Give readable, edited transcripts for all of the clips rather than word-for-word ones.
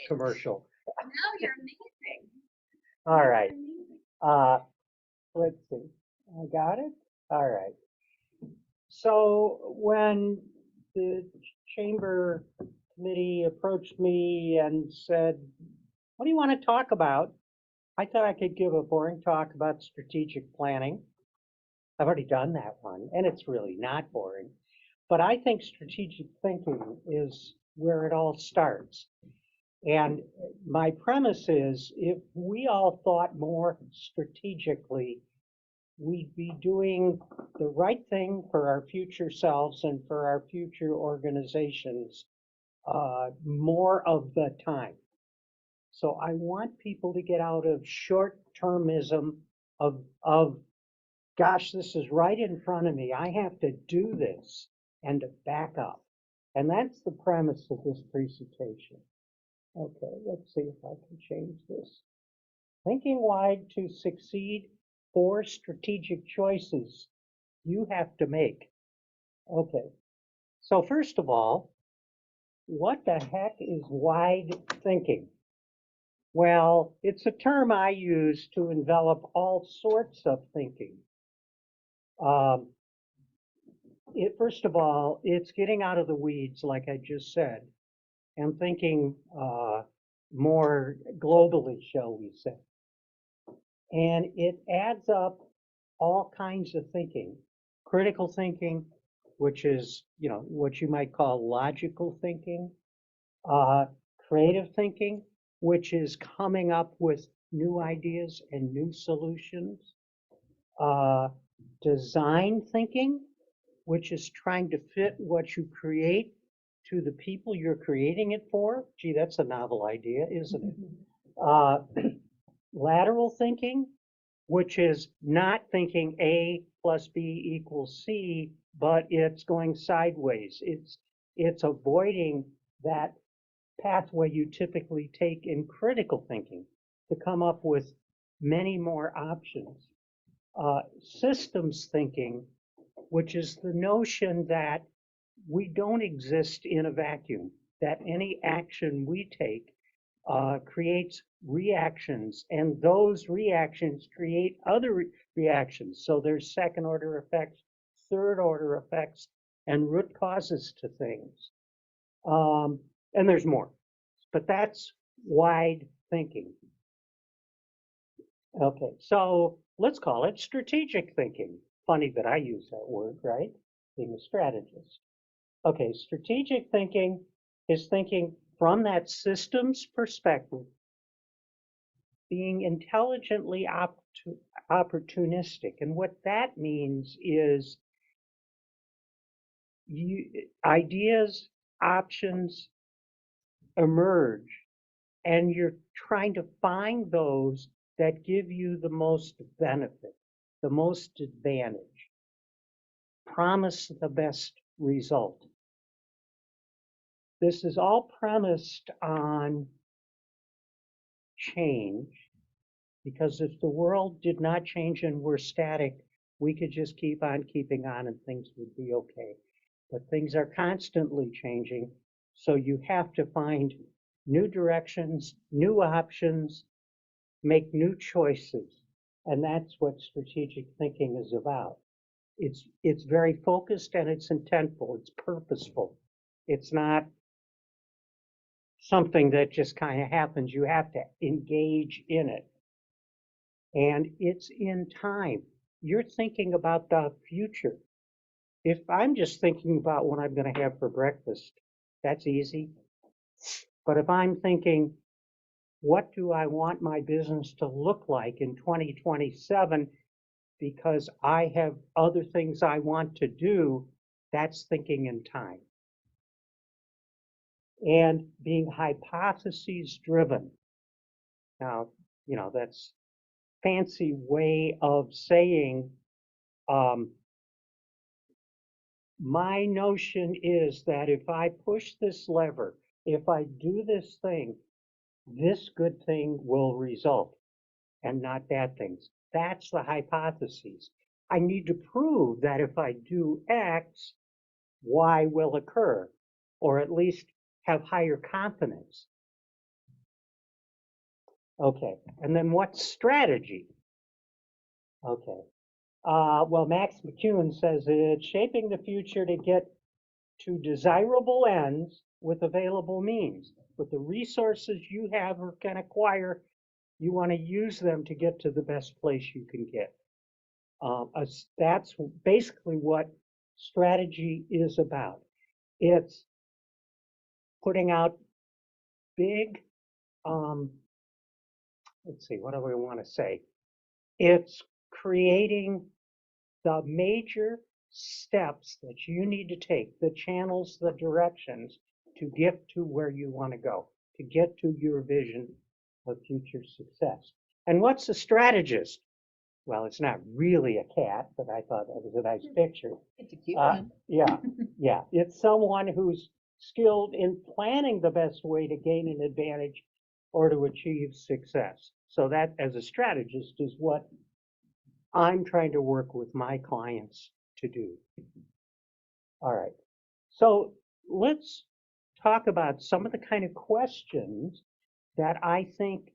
commercial. No, you're amazing. All right. You're amazing. Let's see. I got it. All right. So when the chamber committee approached me and said, "What do you want to talk about?" I thought I could give a boring talk about strategic planning. I've already done that one, and it's really not boring. But I think strategic thinking is where it all starts. And my premise is if we all thought more strategically, we'd be doing the right thing for our future selves and for our future organizations more of the time. So I want people to get out of short-termism of gosh, this is right in front of me. I have to do this and to back up. And that's the premise of this presentation. Okay, let's see if I can change this. Thinking wide to succeed, 4 strategic choices you have to make. Okay, so first of all, what the heck is wide thinking? Well, it's a term I use to envelop all sorts of thinking. First of all, it's getting out of the weeds, like I just said, and thinking more globally, shall we say. And it adds up all kinds of thinking. Critical thinking, which is, what you might call logical thinking. Creative thinking, which is coming up with new ideas and new solutions. Design thinking, which is trying to fit what you create to the people you're creating it for. Gee, that's a novel idea, isn't it? Lateral thinking, which is not thinking A plus B equals C, but it's going sideways. It's avoiding that pathway you typically take in critical thinking to come up with many more options. Systems thinking, which is the notion that we don't exist in a vacuum, that any action we take creates reactions, and those reactions create other reactions. So there's second order effects, third order effects, and root causes to things. And there's more, but that's wide thinking. Okay, so let's call it strategic thinking. Funny that I use that word, right? Being a strategist. Okay, strategic thinking is thinking from that systems perspective, being intelligently opportunistic. And what that means is ideas, options emerge, and you're trying to find those that give you the most benefit, the most advantage, promise the best result. This is all premised on change, because if the world did not change and were static, we could just keep on keeping on and things would be okay. But things are constantly changing, so you have to find new directions, new options, make new choices. And that's what strategic thinking is about. It's very focused and it's intentful, it's purposeful. It's not something that just kind of happens. You have to engage in it. And it's in time. You're thinking about the future. If I'm just thinking about what I'm going to have for breakfast, that's easy. But if I'm thinking, what do I want my business to look like in 2027? Because I have other things I want to do, that's thinking in time. And being hypotheses driven. Now, that's fancy way of saying my notion is that if I push this lever, if I do this thing, this good thing will result and not bad things. That's the hypothesis. I need to prove that if I do X, Y will occur, or at least have higher confidence. Okay, and then what's strategy? Okay. Well, Max McEwen says it's shaping the future to get to desirable ends with available means. With the resources you have or can acquire, you want to use them to get to the best place you can get. That's basically what strategy is about. It's putting out big, let's see, what do we want to say? It's creating the major steps that you need to take, the channels, the directions to get to where you want to go, to get to your vision of future success. And what's a strategist? Well, it's not really a cat, but I thought that was a nice picture. It's a cute one. Yeah, yeah. It's someone who's skilled in planning the best way to gain an advantage or to achieve success. So that, as a strategist, is what I'm trying to work with my clients to do. All right. So let's talk about some of the kind of questions that I think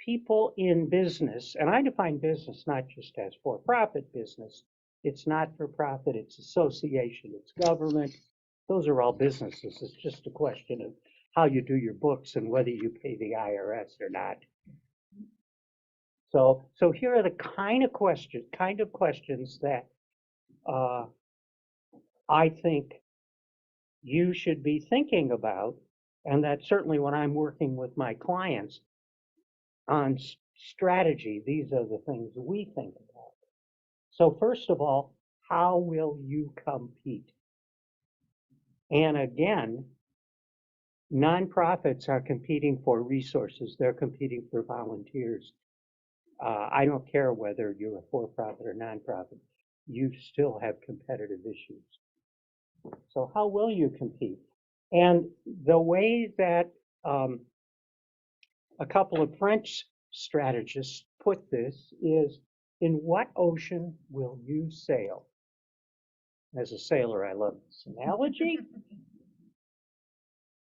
people in business, and I define business not just as for-profit business, it's not for profit, it's association, it's government. Those are all businesses. It's just a question of how you do your books and whether you pay the IRS or not. So here are the kind of questions that I think you should be thinking about, and that's certainly when I'm working with my clients on strategy, these are the things we think about. So first of all, how will you compete? And again, nonprofits are competing for resources. They're competing for volunteers. I don't care whether you're a for-profit or nonprofit. You still have competitive issues. So how will you compete? And the way that a couple of French strategists put this is, in what ocean will you sail? As a sailor, I love this analogy.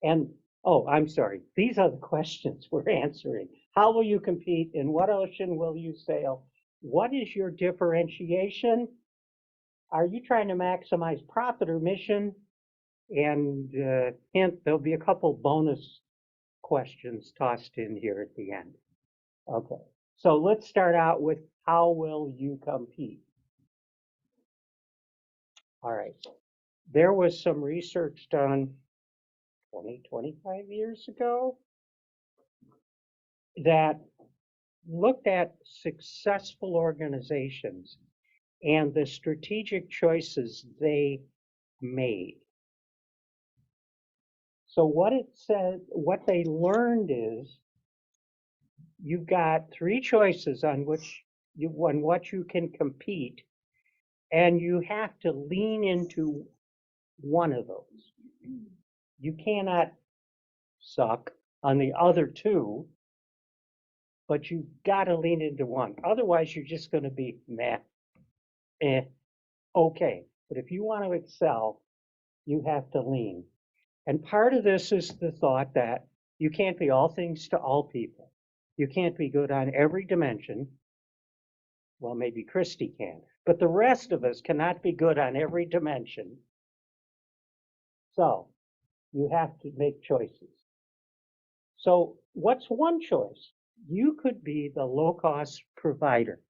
And, oh, I'm sorry, these are the questions we're answering. How will you compete? In what ocean will you sail? What is your differentiation? Are you trying to maximize profit or mission? And hint, there'll be a couple bonus questions tossed in here at the end. Okay, so let's start out with how will you compete? All right, there was some research done 20, 25 years ago that looked at successful organizations and the strategic choices they made. So what it said, what they learned is you've got three choices on what you can compete, and you have to lean into one of those. You cannot suck on the other two, but you've got to lean into one. Otherwise, you're just going to be meh, okay. But if you want to excel, you have to lean. And part of this is the thought that you can't be all things to all people. You can't be good on every dimension. Well, maybe Christy can, but the rest of us cannot be good on every dimension. So you have to make choices. So what's one choice? You could be the low-cost provider.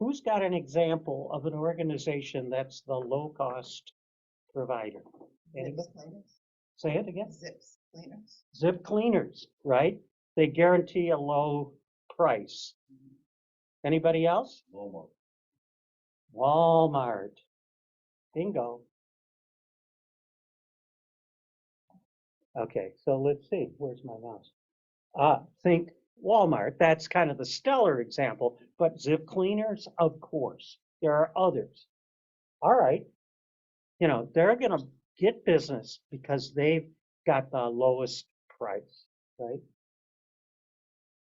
Who's got an example of an organization that's the low-cost provider? Anybody? Say it again. Zips cleaners. Zip cleaners, right? They guarantee a low price. Anybody else? Walmart. Walmart. Bingo. Okay, so let's see. Where's my mouse? Think Walmart. That's kind of the stellar example, but zip cleaners, of course. There are others. All right. You know, they're going to get business because they've got the lowest price, right?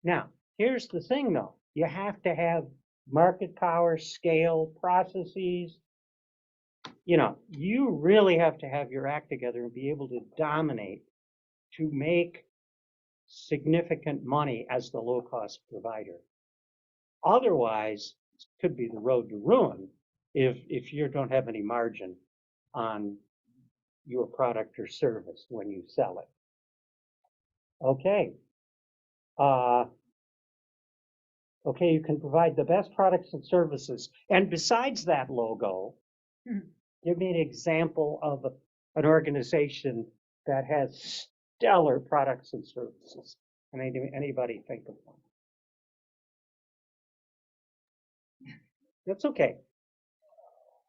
Now, here's the thing though. You have to have market power, scale, processes. You know, you really have to have your act together and be able to dominate to make significant money as the low-cost provider. Otherwise, it could be the road to ruin if you don't have any margin on your product or service when you sell it. Okay. Okay, you can provide the best products and services. And besides that logo, give me an example of an organization that has stellar products and services. Can anybody think of one? That's okay.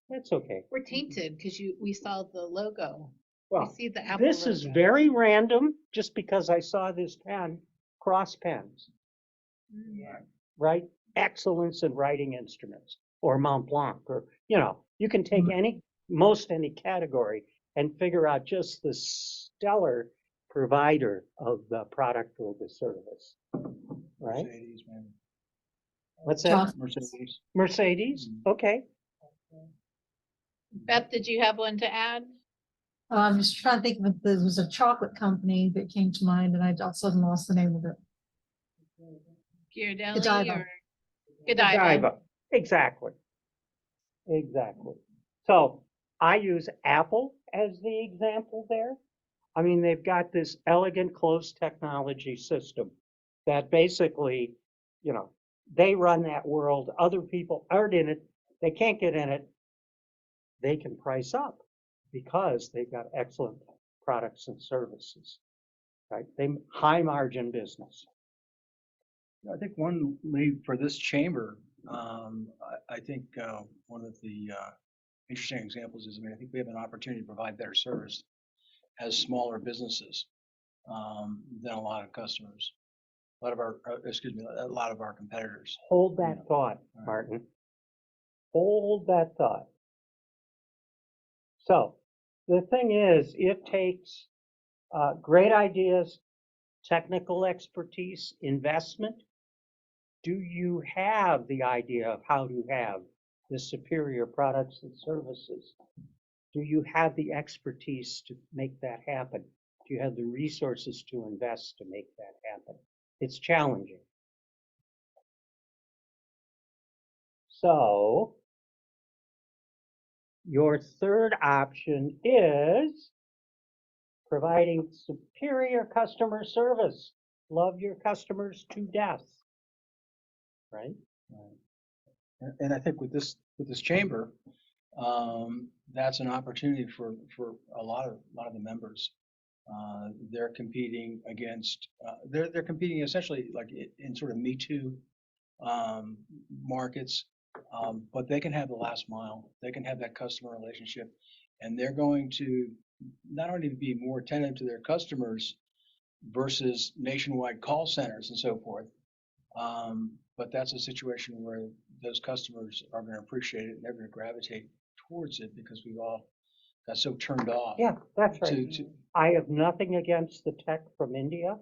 That's okay. We're tainted because we saw the logo. Well, we see the Apple this is logo. very random just because I saw this pen, Cross Pens, right? Excellence in writing instruments, or Mont Blanc, or, you can take most any category and figure out just the stellar provider of the product or the service, right? Mercedes, maybe. What's that? Mercedes. Mercedes, okay. Beth, did you have one to add? I'm just trying to think of it. There was a chocolate company that came to mind, and I all of a sudden lost the name of it. Ghirardelli Godiva. or Godiva? Godiva. Exactly. Exactly. So I use Apple as the example there. I mean, they've got this elegant closed technology system that basically, they run that world. Other people aren't in it. They can't get in it. They can price up because they've got excellent products and services, right? They high margin business. I think one lead for this chamber, I think one of the interesting examples is, I think we have an opportunity to provide better service as smaller businesses than a lot of customers. A lot of our competitors. Hold that thought, Martin. Hold that thought. So the thing is, it takes great ideas, technical expertise, investment. Do you have the idea of how to have the superior products and services? Do you have the expertise to make that happen? Do you have the resources to invest to make that happen? It's challenging. So your third option is providing superior customer service. Love your customers to death, right? And I think with this chamber, that's an opportunity for a lot of the members. They're competing against. They're competing essentially like in sort of Me Too markets, but they can have the last mile. They can have that customer relationship, and they're going to not only be more attentive to their customers versus nationwide call centers and so forth, but that's a situation where those customers are going to appreciate it and they're going to gravitate towards it because we've all got so turned off. Yeah, that's right. I have nothing against the tech from India,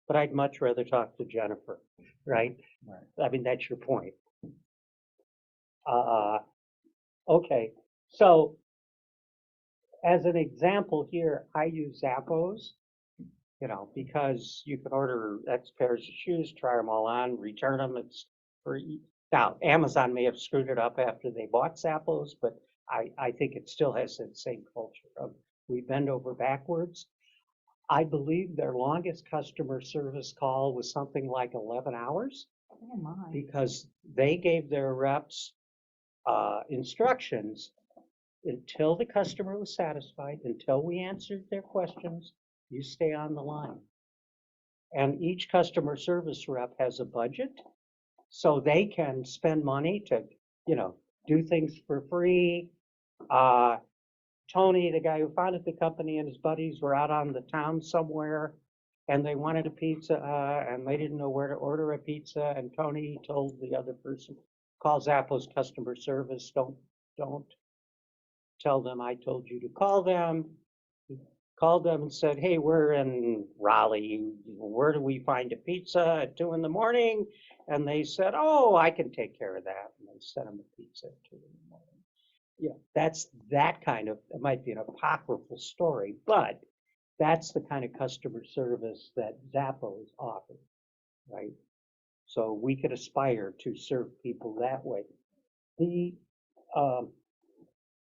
but I'd much rather talk to Jennifer, right? Right. I mean, that's your point. Okay, so as an example here, I use Zappos, because you can order X pairs of shoes, try them all on, return them. It's free. Now, Amazon may have screwed it up after they bought Zappos, but I think it still has that same culture of we bend over backwards. I believe their longest customer service call was something like 11 hours. Oh my. Because they gave their reps instructions until the customer was satisfied, until we answered their questions, you stay on the line. And each customer service rep has a budget, so they can spend money to, do things for free. Tony, the guy who founded the company, and his buddies were out on the town somewhere, and they wanted a pizza, and they didn't know where to order a pizza, and Tony told the other person, call Zappos customer service, don't tell them I told you to call them. He called them and said, hey, we're in Raleigh, where do we find a pizza at 2 a.m? And they said, oh, I can take care of that, and they sent him a pizza at 2 a.m. That's that kind of, it might be an apocryphal story, but That's the kind of customer service that Zappos offers, right? So we could aspire to serve people that way. The, um,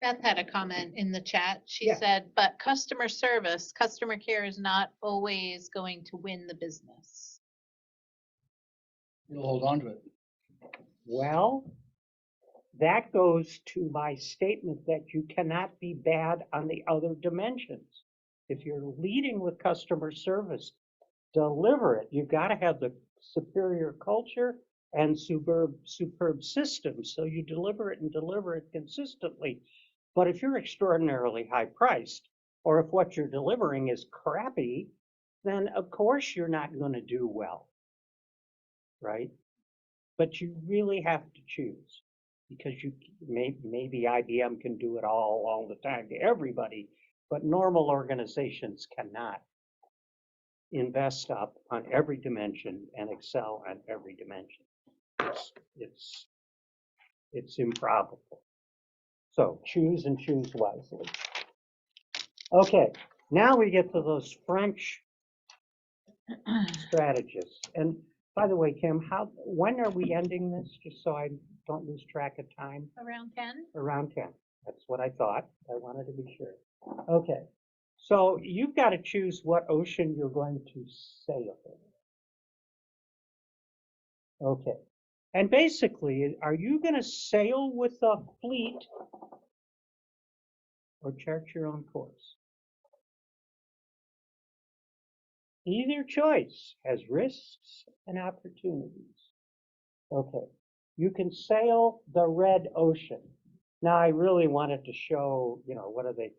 Beth had a comment in the chat. She Yeah. said, but customer service, customer care is not always going to win the business. You'll hold on to it. well, that goes to my statement that you cannot be bad on the other dimensions. If you're leading with customer service, deliver it. You've got to have the superior culture and superb systems. So you deliver it and deliver it consistently. But if you're extraordinarily high priced, or if what you're delivering is crappy, then of course you're not going to do well, right? But you really have to choose, because maybe IBM can do it all the time to everybody, but normal organizations cannot invest up on every dimension and excel on every dimension. It's improbable. So choose and choose wisely. Okay, now we get to those French strategists. And by the way, Kim, when are we ending this? Just so I don't lose track of time. Around 10? Around 10. That's what I thought. I wanted to be sure. Okay. So you've got to choose what ocean you're going to sail in. Okay. And basically, are you going to sail with a fleet or chart your own course? Either choice has risks and opportunities. Okay. You can sail the red ocean. Now, I really wanted to show, what are they?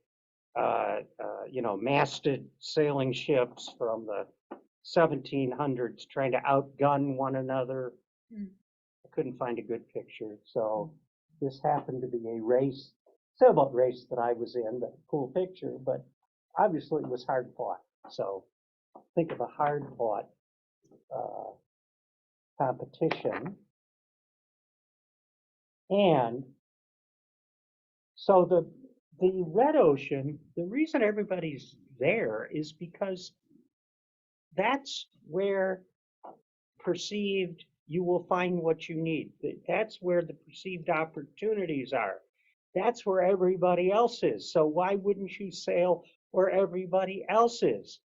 Masted sailing ships from the 1700s trying to outgun one another. Mm. I couldn't find a good picture, so this happened to be a race, sailboat race that I was in, but cool picture, but obviously it was hard fought. So think of a hard fought competition. And so the red ocean, the reason everybody's there is because that's where perceived you will find what you need. That's where the perceived opportunities are. That's where everybody else is. So why wouldn't you sail where everybody else is?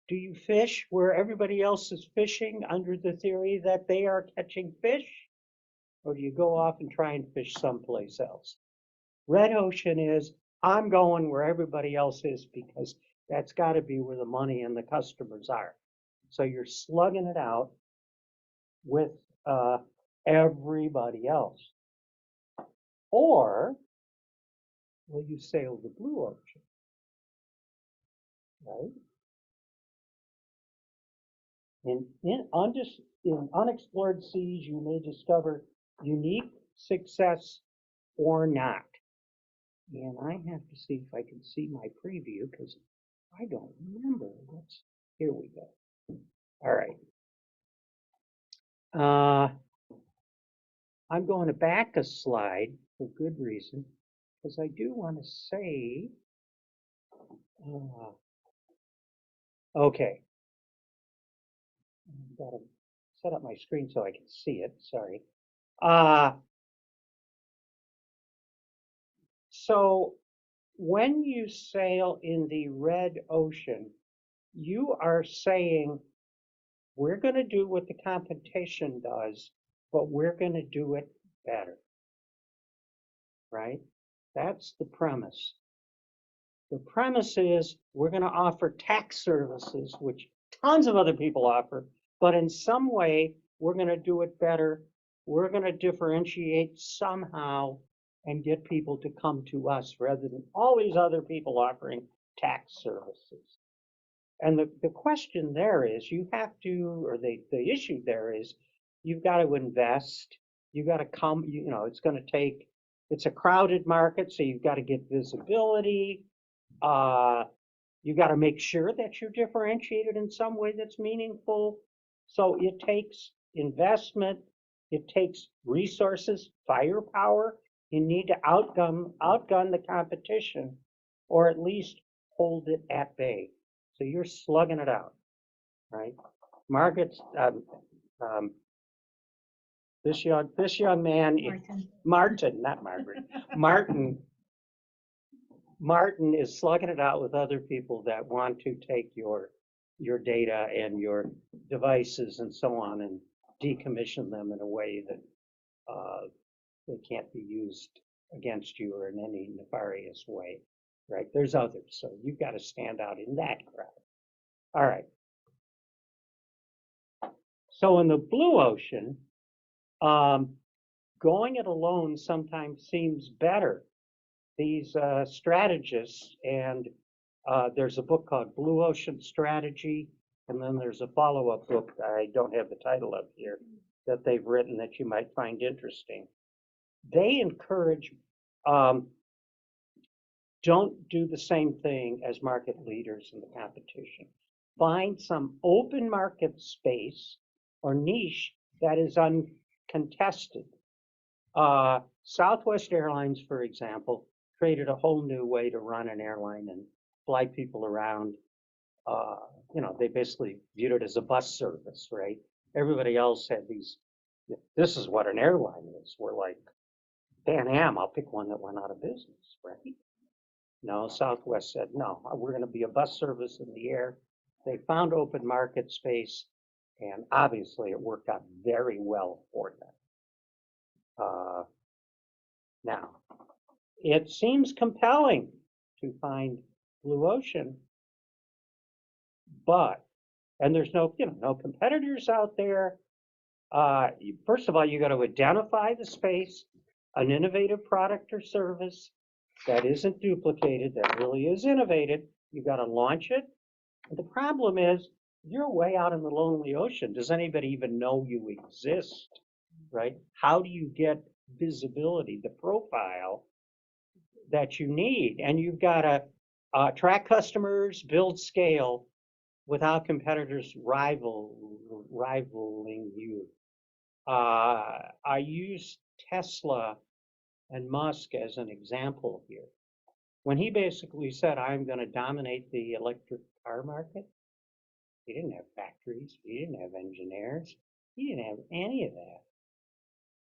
Do you fish where everybody else is fishing under the theory that they are catching fish? Or do you go off and try and fish someplace else? Red ocean is, I'm going where everybody else is because that's got to be where the money and the customers are. So you're slugging it out with everybody else. Or will you sail the blue ocean? Right? In unexplored seas, you may discover unique success or not. And I have to see if I can see my preview because I don't remember. Here we go. All right. I'm going to back a slide for good reason, because I do want to say, okay. I've got to set up my screen so I can see it. Sorry. So when you sail in the red ocean, you are saying, we're going to do what the competition does, but we're going to do it better. Right? That's the premise. The premise is we're going to offer tax services, which tons of other people offer, but in some way, we're going to do it better. We're going to differentiate somehow and get people to come to us rather than all these other people offering tax services. And the question there is, you have to, or the issue there is, you've got to invest. You've got to come, it's going to take, it's a crowded market, so you've got to get visibility. You got to make sure that you're differentiated in some way that's meaningful. So it takes investment, it takes resources, firepower. You need to outgun the competition, or at least hold it at bay. So you're slugging it out, right? Markets, this young man, Martin, not Margaret, Martin is slugging it out with other people that want to take your data and your devices and so on and decommission them in a way that they can't be used against you or in any nefarious way, right? There's others, so you've got to stand out in that crowd. All right. So in the blue ocean, going it alone sometimes seems better. These strategists, and there's a book called Blue Ocean Strategy, and then there's a follow-up book I don't have the title of here that they've written that you might find interesting. They encourage, don't do the same thing as market leaders in the competition. Find some open market space or niche that is uncontested. Southwest Airlines, for example, created a whole new way to run an airline and fly people around. They basically viewed it as a bus service, right? Everybody else had these, this is what an airline is. We're like, Pan Am, I'll pick one that went out of business, right? No, Southwest said, no, we're going to be a bus service in the air. They found open market space, and obviously it worked out very well for them. Now, it seems compelling to find blue ocean, and there's no competitors out there. First of all, you got to identify the space, an innovative product or service that isn't duplicated, that really is innovative. You got to launch it. And the problem is, you're way out in the lonely ocean. Does anybody even know you exist, right? How do you get visibility, the profile that you need? And you've got to attract customers, build scale without competitors rivaling you. I use Tesla and Musk as an example here. When he basically said, I'm going to dominate the electric car market, he didn't have factories, he didn't have engineers, he didn't have any of that.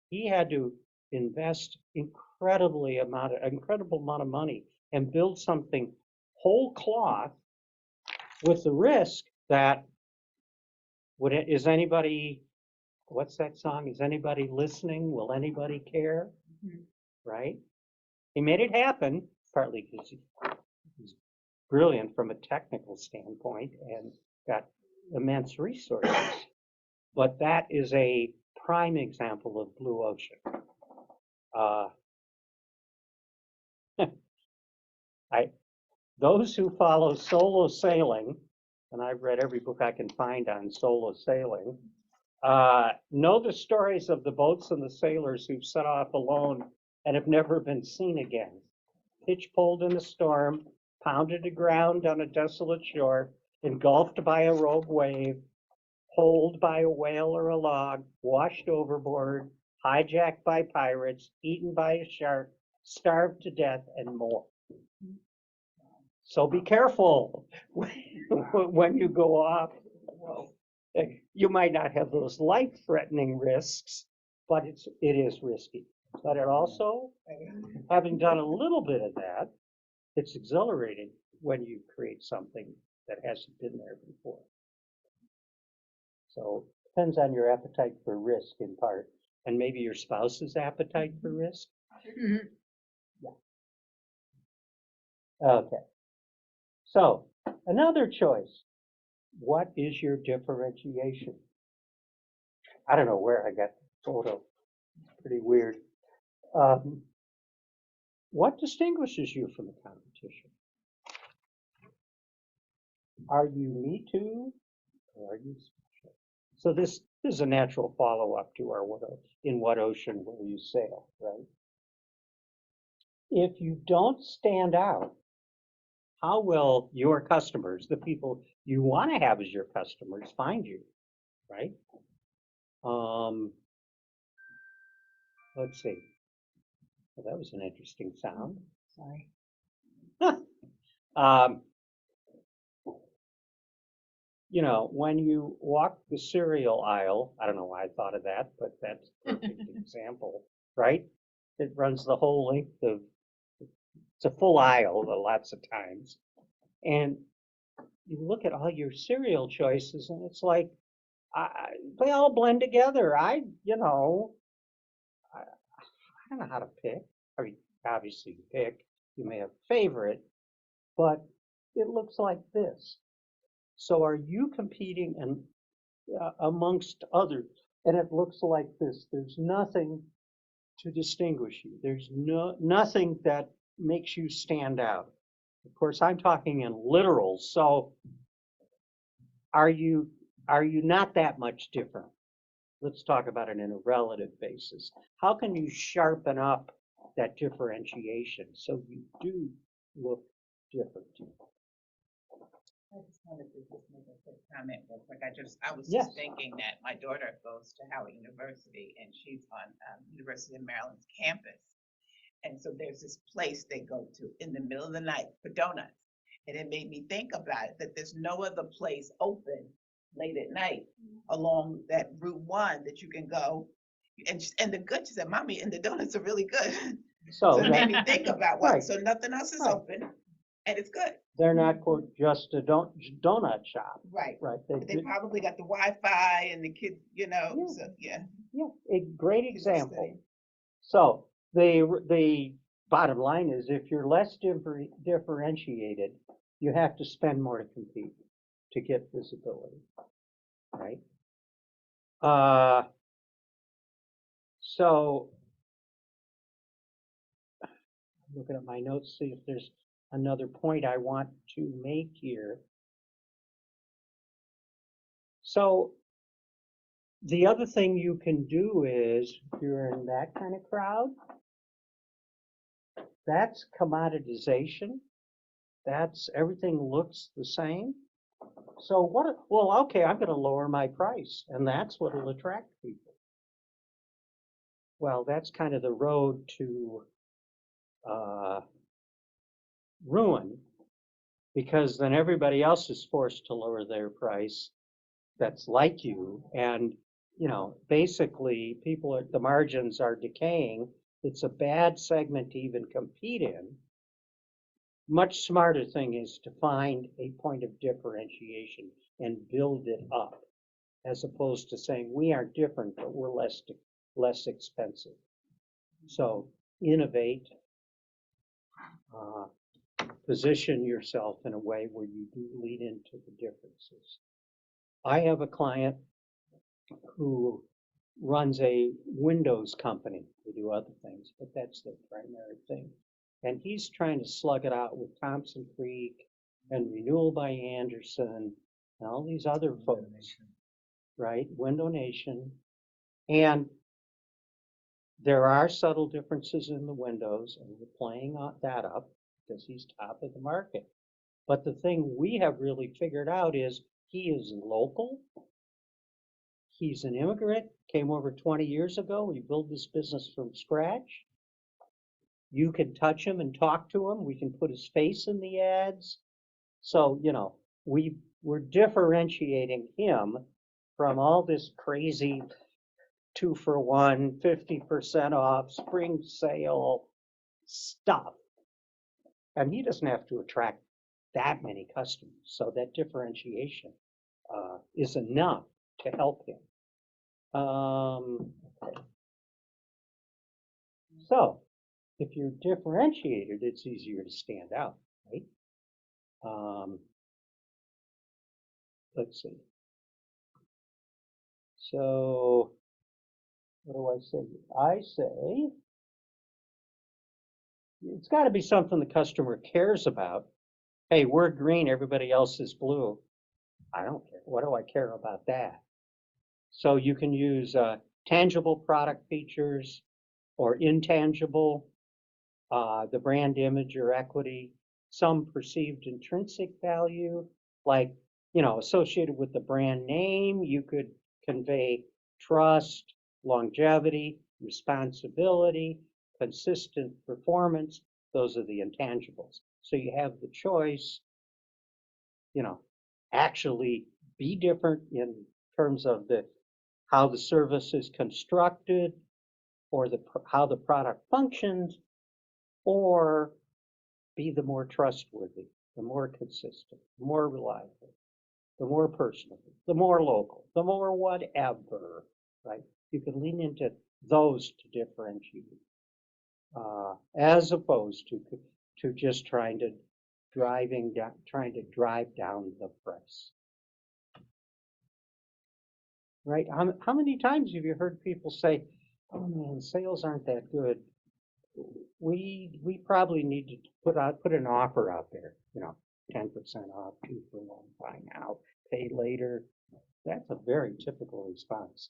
He had to invest incredible amount of money and build something whole cloth with the risk that is anybody, what's that song? Is anybody listening? Will anybody care? Mm-hmm. Right? He made it happen, partly because he's brilliant from a technical standpoint and got immense resources. But that is a prime example of blue ocean. Those who follow solo sailing, and I've read every book I can find on solo sailing, know the stories of the boats and the sailors who've set off alone and have never been seen again. Pitch-poled in a storm, pounded to ground on a desolate shore, engulfed by a rogue wave, poled by a whale or a log, washed overboard, hijacked by pirates, eaten by a shark, starved to death, and more. So be careful when you go off. You might not have those life-threatening risks, but it is risky. But it also, having done a little bit of that, it's exhilarating when you create something that hasn't been there before. So it depends on your appetite for risk in part, and maybe your spouse's appetite for risk. Mm-hmm. Yeah. Okay. So another choice. What is your differentiation? I don't know where I got the photo. It's pretty weird. What distinguishes you from the competition? Are you me too, or are you special? So this is a natural follow-up to our in what ocean will you sail, right? If you don't stand out, how will your customers, the people you want to have as your customers, find you, right? Let's see. Well, that was an interesting sound. Sorry. you know, when you walk the cereal aisle, I don't know why I thought of that, but that's a perfect example, right? It runs the whole length of, it's a full aisle lots of times. And you look at all your cereal choices and it's like, they all blend together. You know, I don't know how to pick. I mean, obviously you pick, you may have a favorite, but it looks like this. So are you competing and amongst others? And it looks like this. There's nothing to distinguish you. There's nothing that makes you stand out. Of course, I'm talking in literal. So are you not that much different? Let's talk about it in a relative basis. How can you sharpen up that differentiation so you do look different? I just wanted to just make a quick comment real quick. I was Yes. just thinking that my daughter goes to Howard University and she's on University of Maryland's campus. And so there's this place they go to in the middle of the night for donuts. And it made me think about it, that there's no other place open late at night along that Route 1 that you can go. And the good, she said, Mommy, and the donuts are really good. So So it made that, me think about right. so nothing else is Right. open and it's good. they're not quote just a donut shop, Right. right? They probably got the Wi-Fi and the kids, Yeah. so yeah. Yeah, a great Kids are example. studying. So the bottom line is if you're less differentiated, you have to spend more to compete to get visibility, right? So looking at my notes, see if there's another point I want to make here. So the other thing you can do is, if you're in that kind of crowd, that's commoditization. That's everything looks the same. So well, okay, I'm going to lower my price, and that's what will attract people. Well, that's kind of the road to ruin, because then everybody else is forced to lower their price that's like you, and you know, basically people at the margins are decaying. It's a bad segment to even compete in. Much smarter thing is to find a point of differentiation and build it up, as opposed to saying we are different, but we're less expensive. So innovate, position yourself in a way where you do lead into the differences. I have a client who runs a Windows company. They do other things, but that's their primary thing. And he's trying to slug it out with Thompson Creek and Renewal by Anderson and all these other folks, right? Window Nation. And there are subtle differences in the windows, and we're playing that up because he's top of the market. But the thing we have really figured out is he is local. He's an immigrant, came over 20 years ago. We built this business from scratch. You can touch him and talk to him. We can put his face in the ads. So, you know, we're differentiating him from all this crazy 2-for-1, 50% off, spring sale stuff. And he doesn't have to attract that many customers. So that differentiation is enough to help him. Okay. So if you're differentiated, it's easier to stand out, right? Let's see. So what do I say? I say it's got to be something the customer cares about. Hey, we're green, everybody else is blue. I don't care. What do I care about that? So you can use tangible product features or intangible, the brand image or equity, some perceived intrinsic value, like, you know, associated with the brand name, you could convey trust, longevity, responsibility, consistent performance. Those are the intangibles. So you have the choice, you know, actually be different in terms of how the service is constructed or how the product functions, or be the more trustworthy, the more consistent, the more reliable, the more personal, the more local, the more whatever, right? You can lean into those to differentiate, as opposed to just trying to drive down the price. Right? How many times have you heard people say, "Oh man, sales aren't that good. We probably need to put an offer out there, 10% off, 2 for 1, buy now, pay later." That's a very typical response.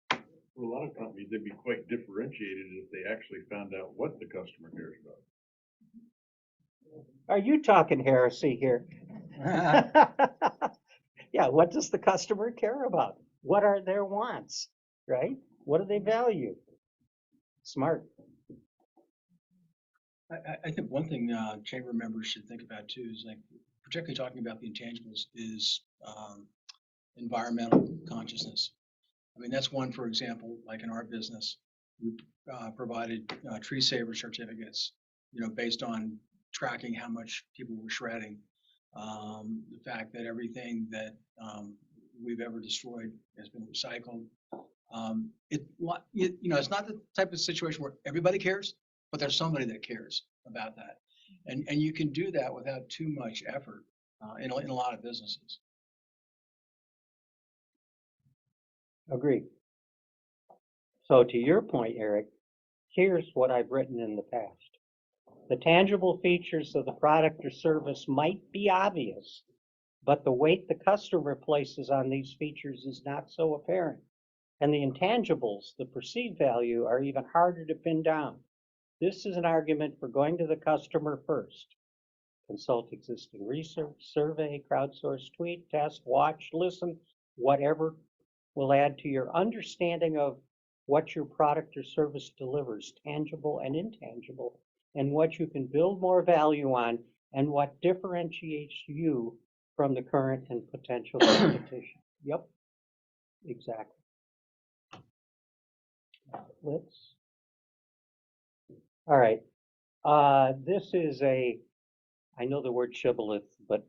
For a lot of companies, they'd be quite differentiated if they actually found out what the customer cares about. Are you talking heresy here? Yeah, what does the customer care about? What are their wants, right? What do they value? Smart. I think one thing chamber members should think about too is like, particularly talking about the intangibles, is environmental consciousness. I mean, that's one, for example, like in our business, we provided tree saver certificates, based on tracking how much people were shredding. The fact that everything that we've ever destroyed has been recycled. It's not the type of situation where everybody cares, but there's somebody that cares about that. And you can do that without too much effort in a lot of businesses. Agreed. So to your point, Eric, here's what I've written in the past. The tangible features of the product or service might be obvious, but the weight the customer places on these features is not so apparent. And the intangibles, the perceived value, are even harder to pin down. This is an argument for going to the customer first. Consult existing research, survey, crowdsource, tweet, test, watch, listen, whatever will add to your understanding of what your product or service delivers, tangible and intangible, and what you can build more value on, and what differentiates you from the current and potential competition. Yep, exactly. All right. This is I know the word shibboleth, but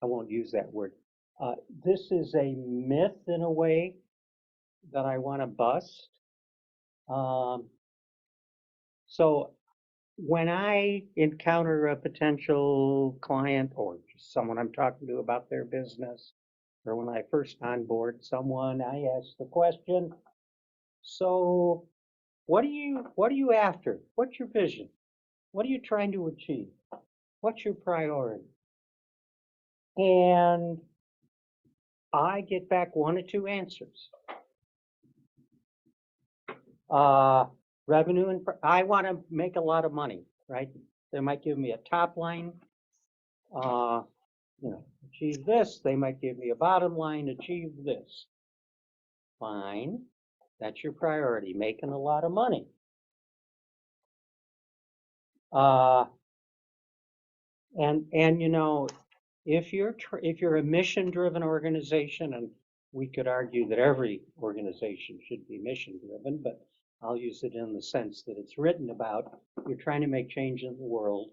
I won't use that word. This is a myth in a way that I want to bust. So when I encounter a potential client or just someone I'm talking to about their business, or when I first onboard someone, I ask the question, so what are you after? What's your vision? What are you trying to achieve? What's your priority? And I get back one or two answers. Revenue and I want to make a lot of money, right? They might give me a top line, achieve this. They might give me a bottom line, achieve this. Fine, that's your priority, making a lot of money. If you're a mission-driven organization, and we could argue that every organization should be mission-driven, but I'll use it in the sense that it's written about. You're trying to make change in the world.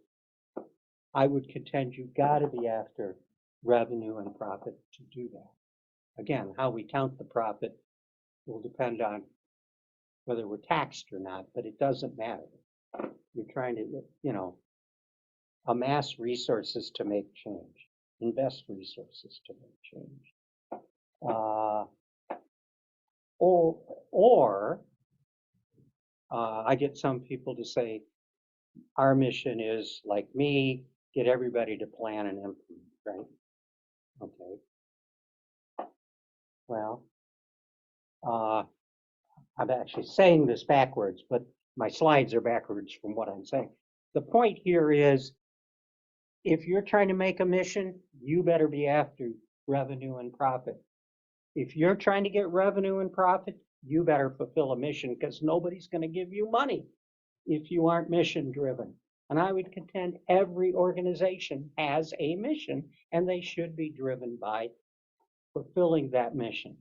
I would contend you've got to be after revenue and profit to do that. Again, how we count the profit will depend on whether we're taxed or not, but it doesn't matter. You're trying to, amass resources to make change, invest resources to make change. I get some people to say, our mission is, like me, get everybody to plan and implement, right? Okay. Well, I'm actually saying this backwards, but my slides are backwards from what I'm saying. The point here is, if you're trying to make a mission, you better be after revenue and profit. If you're trying to get revenue and profit, you better fulfill a mission, because nobody's going to give you money if you aren't mission driven. And I would contend every organization has a mission, and they should be driven by fulfilling that mission.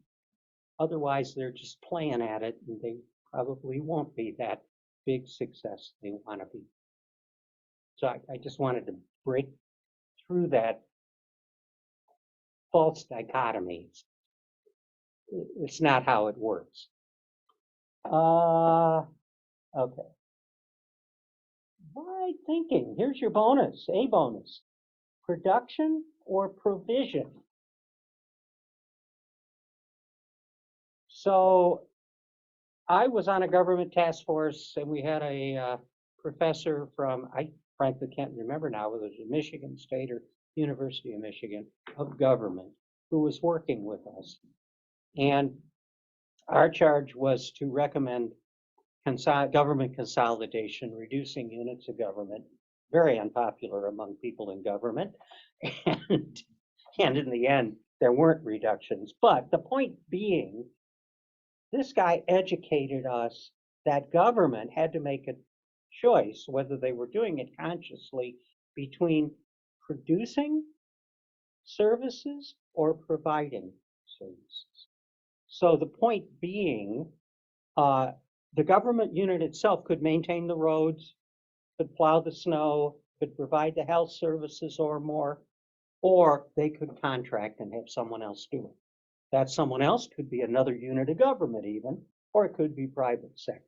Otherwise, they're just playing at it and they probably won't be that big success they want to be. So I just wanted to break through that false dichotomy. It's not how it works. Okay. Right thinking. Here's your bonus, a bonus. Production or provision? So I was on a government task force and we had a professor from, I frankly can't remember now whether it was Michigan State or University of Michigan of government who was working with us. And our charge was to recommend government consolidation, reducing units of government, very unpopular among people in government. And in the end, there weren't reductions. But the point being, this guy educated us that government had to make a choice, whether they were doing it consciously, between producing services or providing services. So the point being, the government unit itself could maintain the roads, could plow the snow, could provide the health services or more, or they could contract and have someone else do it. That someone else could be another unit of government even, or it could be private sector.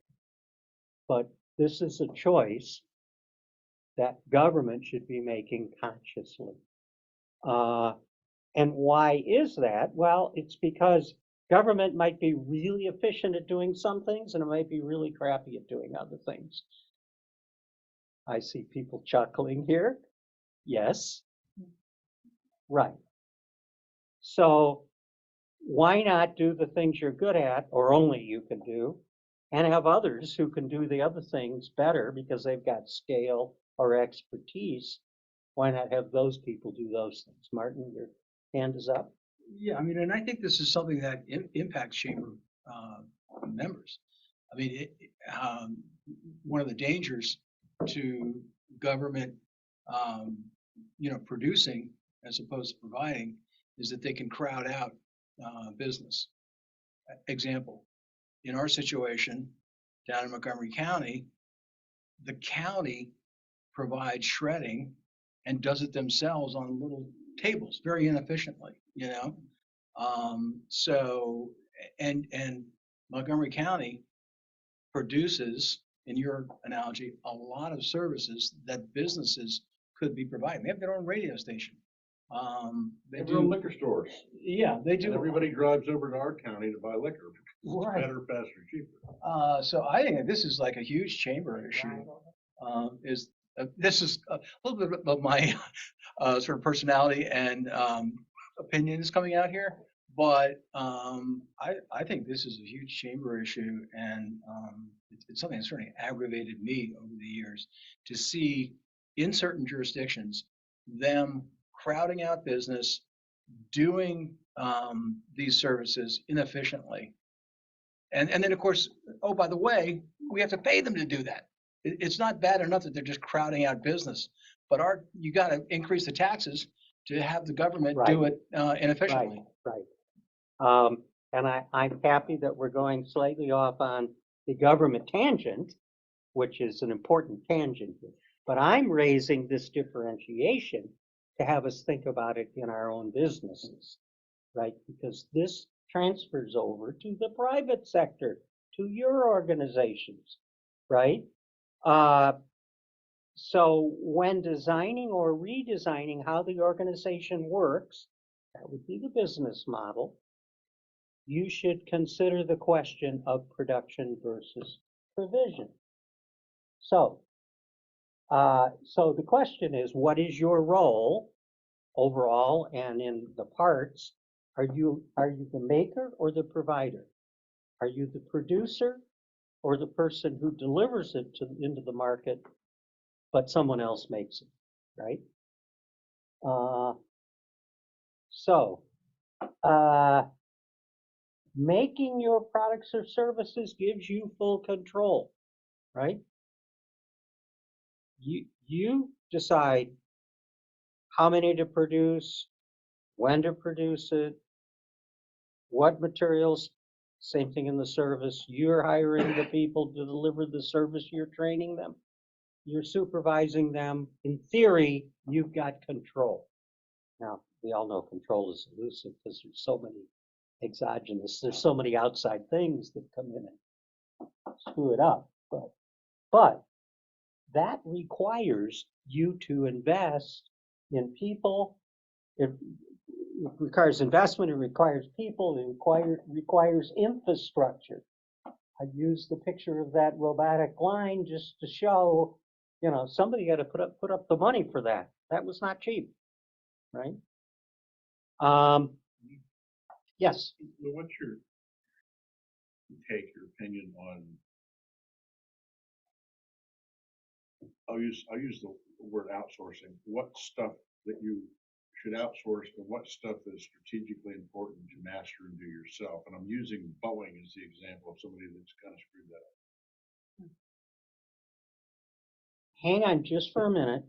But this is a choice that government should be making consciously. And why is that? Well, it's because government might be really efficient at doing some things and it might be really crappy at doing other things. I see people chuckling here. Yes. Right. So why not do the things you're good at, or only you can do, and have others who can do the other things better because they've got scale or expertise? Why not have those people do those things? Martin, your hand is up. Yeah, I mean, and I think this is something that impacts chamber members. I mean, one of the dangers to government, producing as opposed to providing is that they can crowd out business. Example, in our situation down in Montgomery County, the county provides shredding and does it themselves on little tables very inefficiently, So, and Montgomery County produces, in your analogy, a lot of services that businesses could be providing. They have their own radio station. They They run do, liquor stores. yeah, they And do. everybody drives over to our county to buy liquor. It's Right. better, faster, cheaper. So I think that this is like a huge chamber issue. This is a little bit of my sort of personality and opinions coming out here, but I think this is a huge chamber issue, and it's something that certainly aggravated me over the years to see in certain jurisdictions them crowding out business, doing these services inefficiently. And then, of course, oh, by the way, we have to pay them to do that. It's not bad enough that they're just crowding out business, but you got to increase the taxes to have the government do it inefficiently. Right. And I'm happy that we're going slightly off on the government tangent, which is an important tangent here. But I'm raising this differentiation to have us think about it in our own businesses, right? Because this transfers over to the private sector, to your organizations, right? So when designing or redesigning how the organization works, that would be the business model, you should consider the question of production versus provision. So the question is, what is your role overall and in the parts? Are you the maker or the provider? Are you the producer or the person who delivers it into the market, but someone else makes it, right? Making your products or services gives you full control, right? You decide how many to produce, when to produce it, What materials? Same thing in the service. You're hiring the people to deliver the service. You're training them. You're supervising them. In theory, you've got control. Now, we all know control is elusive because there's so many exogenous, there's so many outside things that come in and screw it up. But that requires you to invest in people. It requires investment, it requires people, it requires infrastructure. I used the picture of that robotic line just to show, somebody got to put up the money for that. That was not cheap, right? Yes. Well, what's your take, your opinion on, I'll use the word outsourcing, what stuff that you should outsource and what stuff is strategically important to master and do yourself? And I'm using Boeing as the example of somebody that's kind of screwed that up. Hang on just for a minute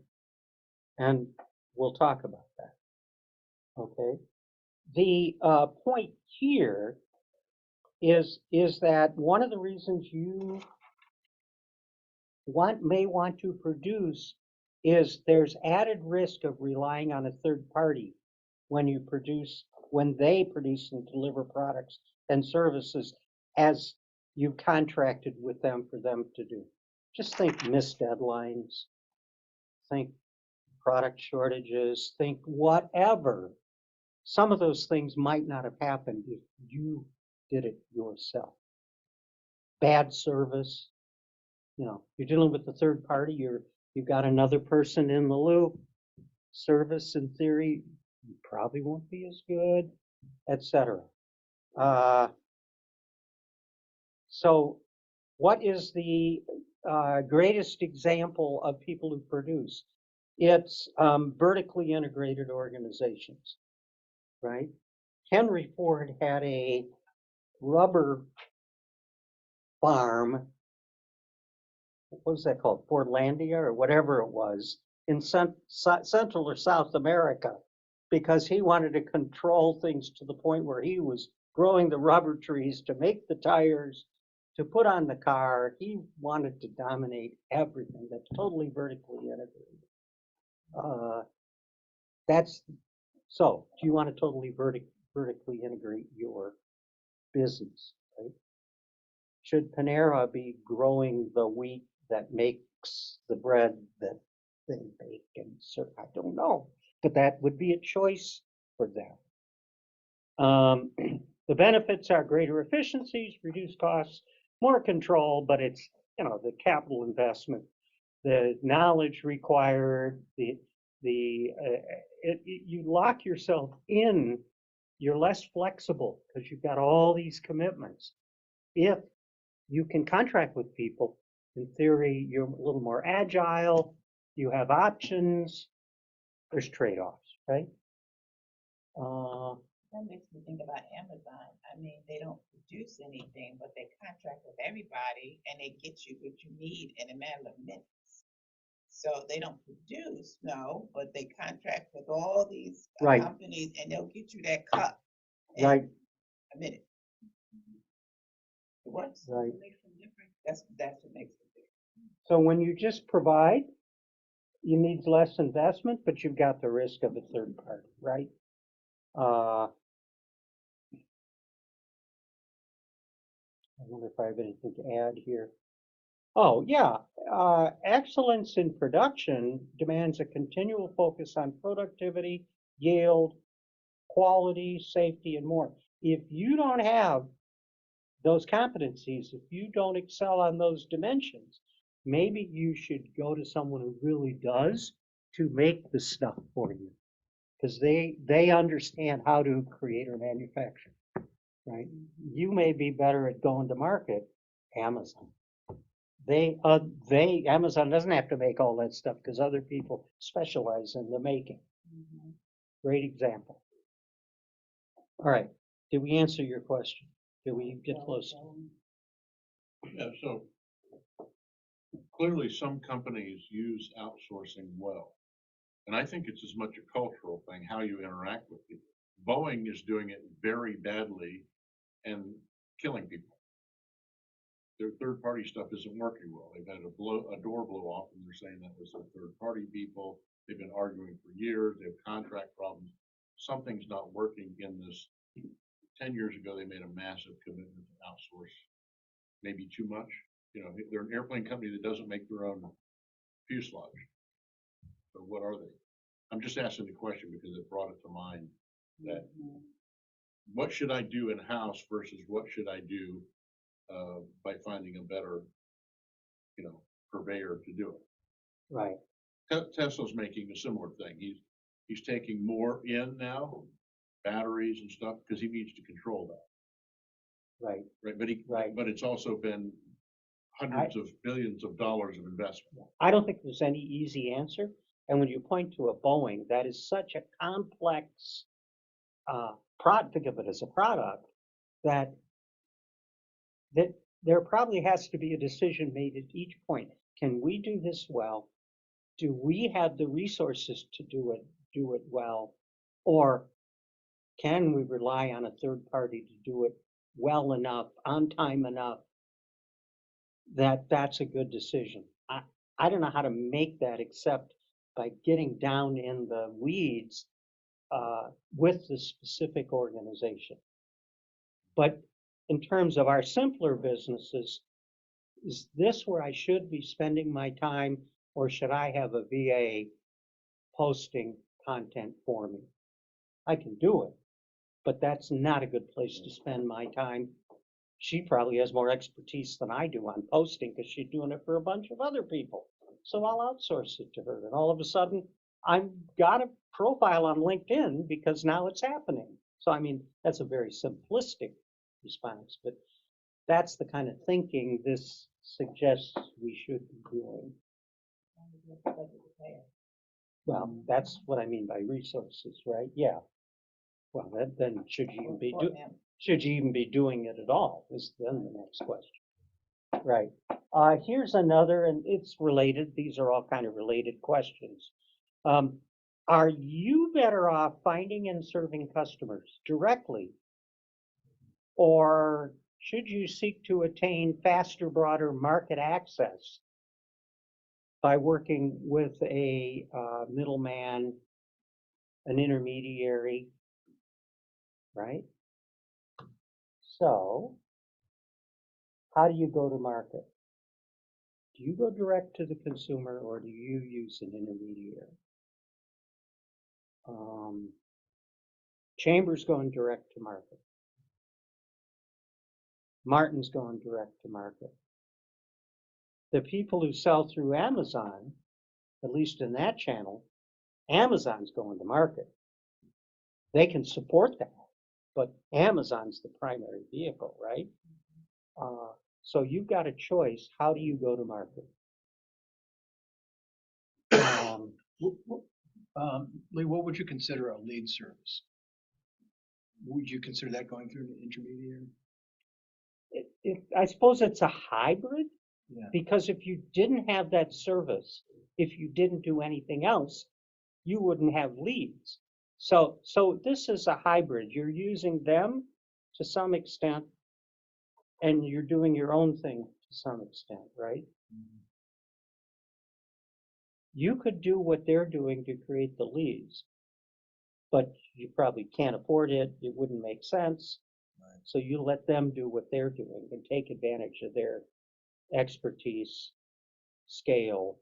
and we'll talk about that. Okay. The point here is that one of the reasons you may want to produce is there's added risk of relying on a third party when they produce and deliver products and services as you've contracted with them for them to do. Just think missed deadlines, think product shortages, think whatever. Some of those things might not have happened if you did it yourself. Bad service, you're dealing with a third party, you've got another person in the loop. Service, in theory, probably won't be as good, etc. So what is the greatest example of people who produce? It's vertically integrated organizations, right? Henry Ford had a rubber farm, what was that called? Fordlandia or whatever it was, in Central or South America, because he wanted to control things to the point where he was growing the rubber trees to make the tires, to put on the car. He wanted to dominate everything. That's totally vertically integrated. So do you want to totally vertically integrate your business, right? Should Panera be growing the wheat that makes the bread that they bake and serve? I don't know, but that would be a choice for them. The benefits are greater efficiencies, reduced costs, more control, but it's, the capital investment, the knowledge required, you lock yourself in, you're less flexible because you've got all these commitments. If you can contract with people, in theory, you're a little more agile, you have options, there's trade-offs, right? That makes me think about Amazon. I mean, they don't produce anything, but they contract with everybody and they get you what you need in a matter of minutes. So they don't produce, no, but they contract with all these Right. companies and they'll get you that cup in Right. a minute. It works. Right. It makes them different. That's what makes them different. So when you just provide, you need less investment, but you've got the risk of a third party, right? I wonder if I have anything to add here. Oh, yeah. Excellence in production demands a continual focus on productivity, yield, quality, safety, and more. If you don't have those competencies, if you don't excel on those dimensions, maybe you should go to someone who really does to make the stuff for you, because they understand how to create or manufacture, right? You may be better at going to market, Amazon. Amazon doesn't have to make all that stuff because other people specialize in the making. Great example. All right, did we answer your question? Did we get close? Yeah, so clearly some companies use outsourcing well. And I think it's as much a cultural thing, how you interact with people. Boeing is doing it very badly and killing people. Their third-party stuff isn't working well. They've had a door blow off, and they're saying that was their third-party people. They've been arguing for years. They have contract problems. Something's not working in this. 10 years ago, they made a massive commitment to outsource, maybe too much. You know, they're an airplane company that doesn't make their own fuselage. So what are they? I'm just asking the question because it brought it to mind that what should I do in-house versus what should I do by finding a better, you know, purveyor to do it. Right. Tesla's making a similar thing. He's taking more in now, batteries and stuff, because he needs to control that. Right. Right. Right. But it's also been hundreds of billions of dollars of investment. I don't think there's any easy answer. And when you point to a Boeing, that is such a complex think of it as a product, that there probably has to be a decision made at each point. Can we do this well? Do we have the resources to do it well? Or can we rely on a third party to do it well enough, on time enough, that that's a good decision? I don't know how to make that except by getting down in the weeds with the specific organization. But in terms of our simpler businesses, is this where I should be spending my time, or should I have a VA posting content for me? I can do it, but that's not a good place to spend my time. She probably has more expertise than I do on posting because she's doing it for a bunch of other people. So I'll outsource it to her. And all of a sudden, I've got a profile on LinkedIn because now it's happening. So, I mean, that's a very simplistic response, but that's the kind of thinking this suggests we should be doing. Well, that's what I mean by resources, right? Yeah. Well, then should you even be doing it at all is then the next question. Right. Here's another, and it's related. These are all kind of related questions. Are you better off finding and serving customers directly, or should you seek to attain faster, broader market access by working with a middleman, an intermediary, right? So, how do you go to market? Do you go direct to the consumer, or do you use an intermediary? Chambers going direct to market. Martin's going direct to market. The people who sell through Amazon, at least in that channel, Amazon's going to market. They can support that, but Amazon's the primary vehicle, right? So you've got a choice. How do you go to market? Lee, what would you consider a lead service? Would you consider that going through an intermediary? I suppose it's a hybrid, Yeah. because if you didn't have that service, if you didn't do anything else, you wouldn't have leads. So this is a hybrid. You're using them to some extent, and you're doing your own thing to some extent, right? Mm-hmm. You could do what they're doing to create the leads, but you probably can't afford it. It wouldn't make sense. Right. So you let them do what they're doing and take advantage of their expertise, scale,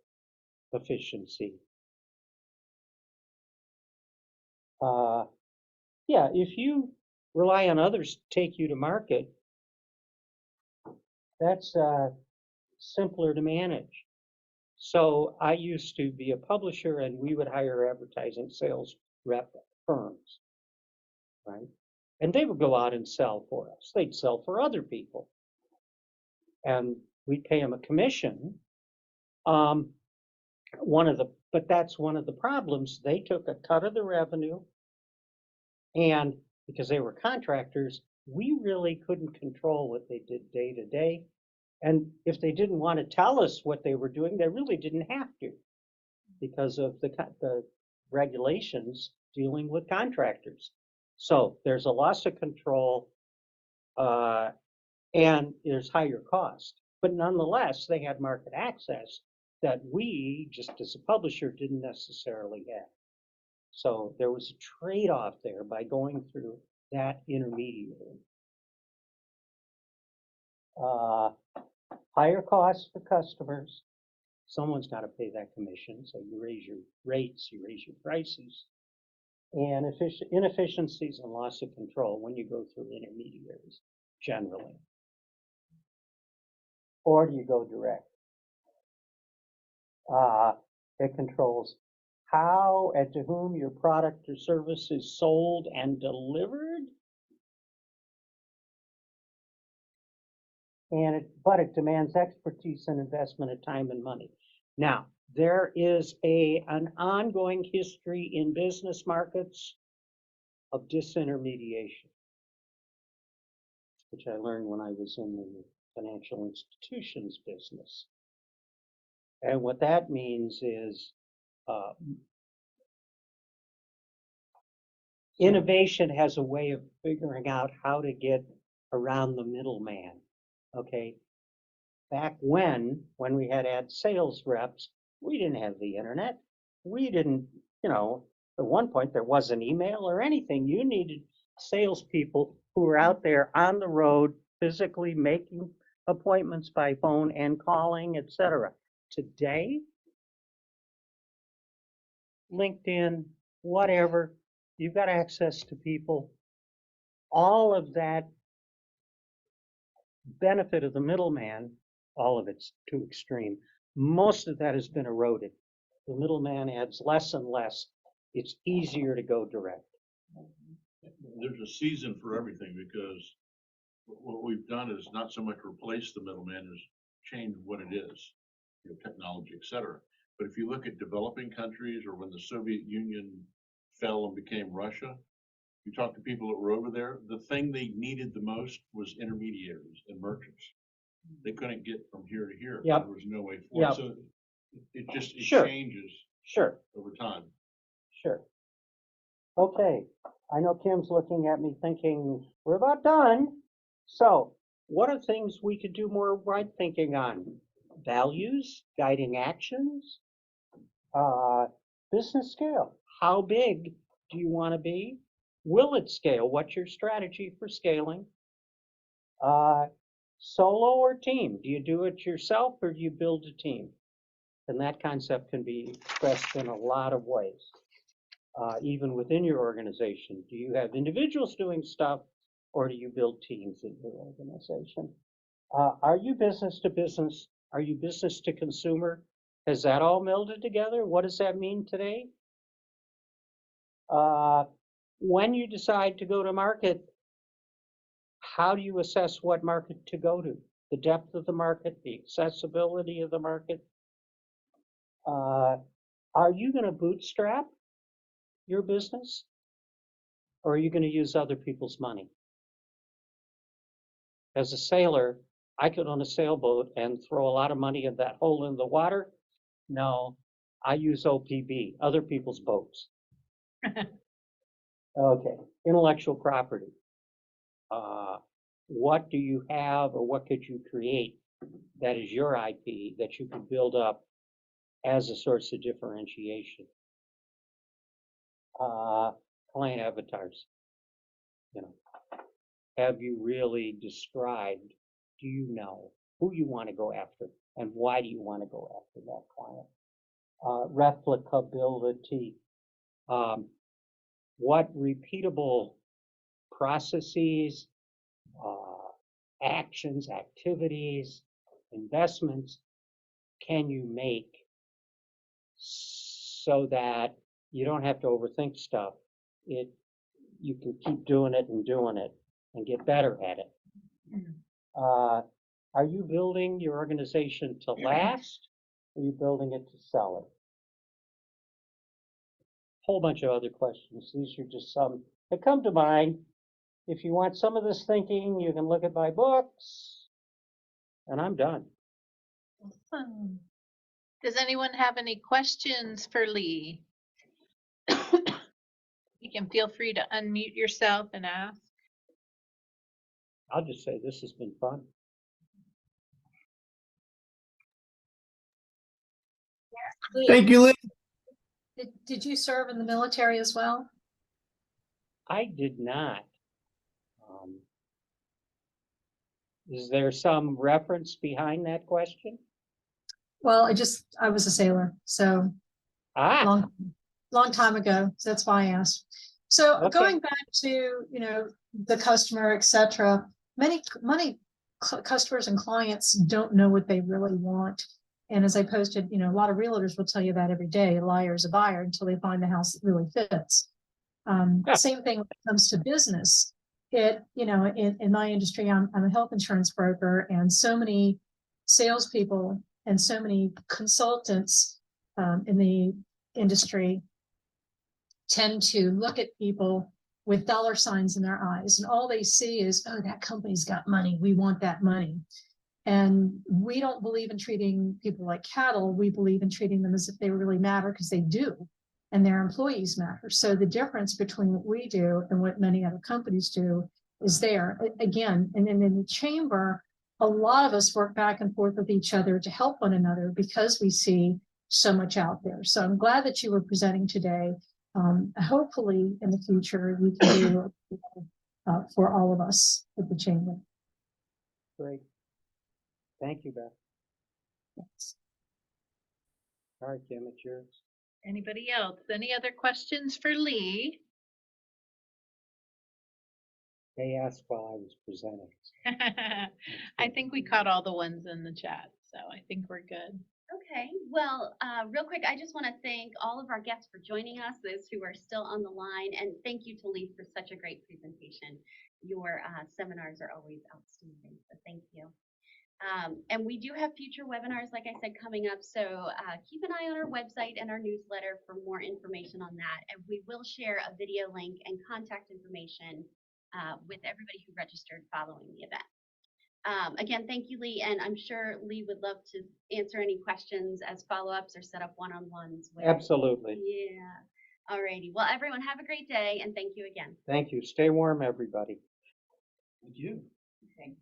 efficiency. Yeah, if you rely on others to take you to market, that's simpler to manage. So I used to be a publisher, and we would hire advertising sales rep firms, right? And they would go out and sell for us. They'd sell for other people, and we'd pay them a commission. But that's one of the problems. They took a cut of the revenue, and because they were contractors, we really couldn't control what they did day to day. And if they didn't want to tell us what they were doing, they really didn't have to, because of the regulations dealing with contractors. So there's a loss of control. And there's higher cost, but nonetheless, they had market access that we, just as a publisher, didn't necessarily have. So there was a trade-off there by going through that intermediary. Higher costs for customers. Someone's got to pay that commission, so you raise your rates, you raise your prices. And inefficiencies and loss of control when you go through intermediaries, generally. Or do you go direct? It controls how and to whom your product or service is sold and delivered. But it demands expertise and investment of time and money. Now, there is an ongoing history in business markets of disintermediation, which I learned when I was in the financial institutions business. And what that means is innovation has a way of figuring out how to get around the middleman. Okay. Back when we had sales reps, we didn't have the internet. We didn't, at one point there wasn't email or anything. You needed salespeople who were out there on the road, physically making appointments by phone and calling, etc. Today, LinkedIn, whatever, you've got access to people. All of that benefit of the middleman, all of it's too extreme. Most of that has been eroded. The middleman adds less and less. It's easier to go direct. There's a season for everything, because what we've done is not so much replace the middleman as change what it is, technology, et cetera. But if you look at developing countries, or when the Soviet Union fell and became Russia, you talk to people that were over there, the thing they needed the most was intermediaries and merchants. They couldn't get from here to here. Yep. There was no way forward. Yep. So it Sure. changes Sure. over time. Sure. Okay. I know Kim's looking at me thinking, we're about done. So what are things we could do more right thinking on? Values, guiding actions, business scale. How big do you want to be? Will it scale? What's your strategy for scaling? Solo or team? Do you do it yourself or do you build a team? And that concept can be expressed in a lot of ways. Even within your organization, do you have individuals doing stuff or do you build teams in your organization? Are you business to business? Are you business to consumer? Has that all melded together? What does that mean today? When you decide to go to market, how do you assess what market to go to? The depth of the market, the accessibility of the market. Are you going to bootstrap your business? Or are you going to use other people's money? As a sailor, I could own a sailboat and throw a lot of money in that hole in the water. No, I use OPB, other people's boats. Okay, intellectual property. What do you have or what could you create that is your IP that you could build up as a source of differentiation? Client avatars. Have you really described, do you know who you want to go after and why do you want to go after that client? Replicability. What repeatable processes, actions, activities, investments can you make so that you don't have to overthink stuff? You can keep doing it and get better at it. Are you building your organization to last? Or are you building it to sell it? Whole bunch of other questions. These are just some that come to mind. If you want some of this thinking, you can look at my books. And I'm done. Awesome. Does anyone have any questions for Lee? You can feel free to unmute yourself and ask. I'll just say this has been fun. Thank you, Lee. Did you serve in the military as well? I did not. Is there some reference behind that question? Well, I was a sailor, so Ah, long time ago. So that's why I asked. So Okay. going back to, the customer, et cetera, many customers and clients don't know what they really want. And as I posted, a lot of realtors will tell you that every day. A liar is a buyer until they find the house that really fits. Same thing when it comes to business. In my industry, I'm a health insurance broker, and so many salespeople and so many consultants in the industry tend to look at people with dollar signs in their eyes, and all they see is, oh, that company's got money. We want that money. And we don't believe in treating people like cattle. We believe in treating them as if they really matter, because they do, and their employees matter. So the difference between what we do and what many other companies do is there. Again, and in the chamber, a lot of us work back and forth with each other to help one another because we see so much out there. So I'm glad that you were presenting today. Hopefully in the future, we can do for all of us at the chamber. great. Thank you, Beth. Yes. All right, Kim, it's yours. Anybody else? Any other questions for Lee? They asked while I was presenting. I think we caught all the ones in the chat, so I think we're good. Okay, well, real quick, I just want to thank all of our guests for joining us, those who are still on the line, and thank you to Lee for such a great presentation. Your seminars are always outstanding, so thank you. And we do have future webinars, like I said, coming up, so keep an eye on our website and our newsletter for more information on that, and we will share a video link and contact information with everybody who registered following the event. Again, thank you, Lee, and I'm sure Lee would love to answer any questions as follow-ups or set up one-on-ones. Absolutely. Yeah. Alrighty. Well, everyone, have a great day, and thank you again. Thank you. Stay warm, everybody. Thank you. Thank you.